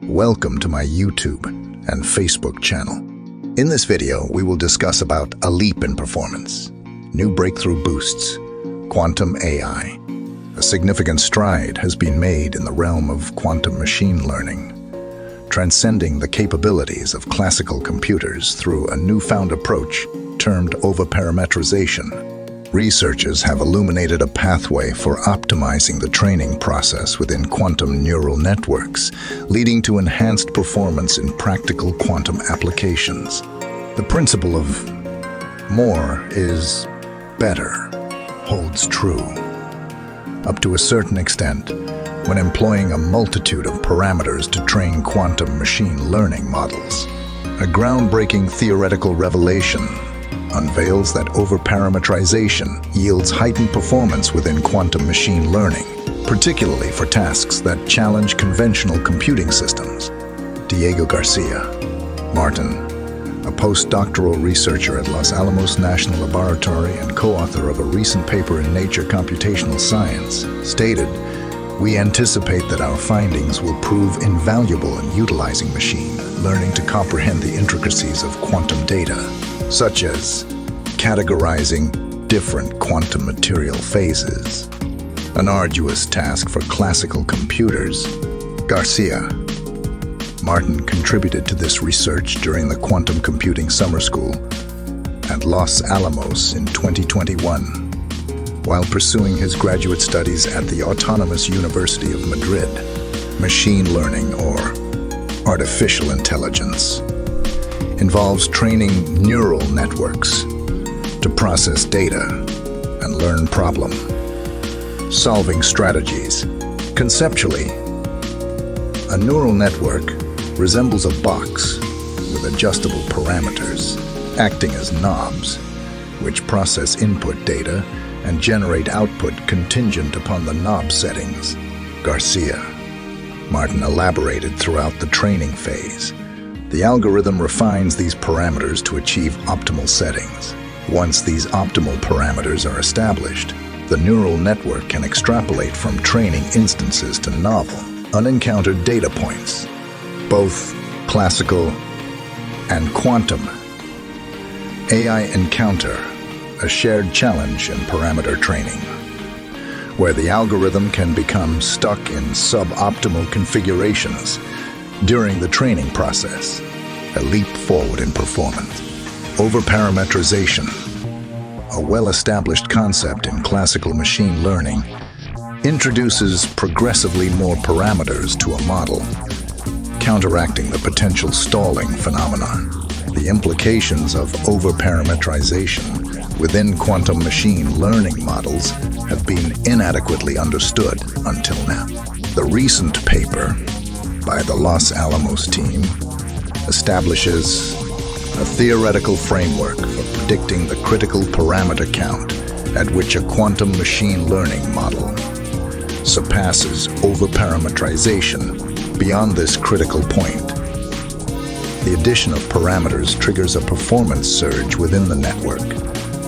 Welcome to my YouTube and Facebook channel. In this video, we will discuss about a leap in performance, new breakthrough boosts, quantum AI. A significant stride has been made in the realm of quantum machine learning, transcending the capabilities of classical computers through a newfound approach termed overparametrization. Researchers have illuminated a pathway for optimizing the training process within quantum neural networks, leading to enhanced performance in practical quantum applications. The principle of more is better holds true, up to a certain extent, when employing a multitude of parameters to train quantum machine learning models. A groundbreaking theoretical revelation unveils that overparametrization yields heightened performance within quantum machine learning, particularly for tasks that challenge conventional computing systems. Diego Garcia Martin, a postdoctoral researcher at Los Alamos National Laboratory and co-author of a recent paper in Nature Computational Science, stated, "We anticipate that our findings will prove invaluable in utilizing machine learning to comprehend the intricacies of quantum data, such as categorizing different quantum material phases, an arduous task for classical computers." Garcia Martin contributed to this research during the Quantum Computing Summer School at Los Alamos in 2021, while pursuing his graduate studies at the Autonomous University of Madrid. Machine learning, or artificial intelligence, involves training neural networks to process data and learn problem-solving strategies. Conceptually, a neural network resembles a box with adjustable parameters, acting as knobs, which process input data and generate output contingent upon the knob settings. Garcia Martin elaborated throughout the training phase. The algorithm refines these parameters to achieve optimal settings. Once these optimal parameters are established, the neural network can extrapolate from training instances to novel, unencountered data points. Both classical and quantum AI encounter a shared challenge in parameter training, where the algorithm can become stuck in suboptimal configurations during the training process. A leap forward in performance. Overparametrization, a well-established concept in classical machine learning, introduces progressively more parameters to a model, counteracting the potential stalling phenomenon. The implications of overparametrization within quantum machine learning models have been inadequately understood until now. The recent paper by the Los Alamos team establishes a theoretical framework for predicting the critical parameter count at which a quantum machine learning model surpasses overparametrization. Beyond this critical point, the addition of parameters triggers a performance surge within the network,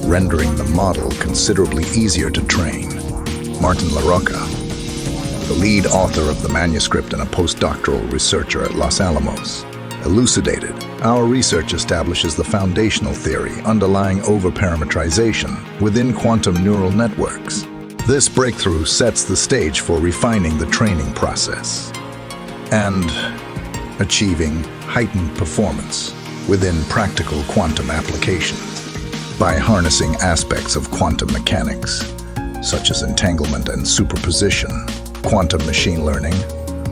rendering the model considerably easier to train. Martin LaRocca, the lead author of the manuscript and a postdoctoral researcher at Los Alamos, elucidated, "Our research establishes the foundational theory underlying overparametrization within quantum neural networks. This breakthrough sets the stage for refining the training process and achieving heightened performance within practical quantum applications. By harnessing aspects of quantum mechanics, such as entanglement and superposition, quantum machine learning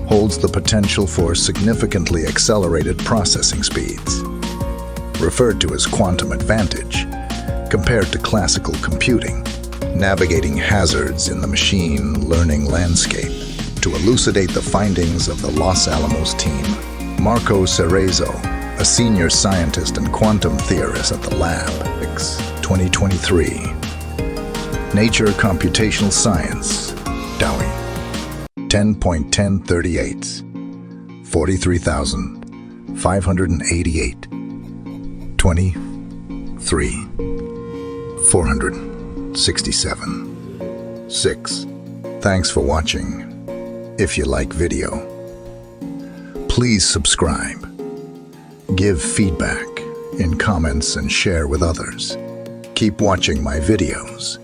holds the potential for significantly accelerated processing speeds, referred to as quantum advantage, compared to classical computing, navigating hazards in the machine learning landscape." To elucidate the findings of the Los Alamos team, Marco Cerezo, a senior scientist and quantum theorist at the lab, 2023. Nature Computational Science, Dowie, 10.1038, 43,588, 23, 467, 6. Thanks for watching. If you like video, Please subscribe. Give feedback in comments and share with others. Keep watching my videos.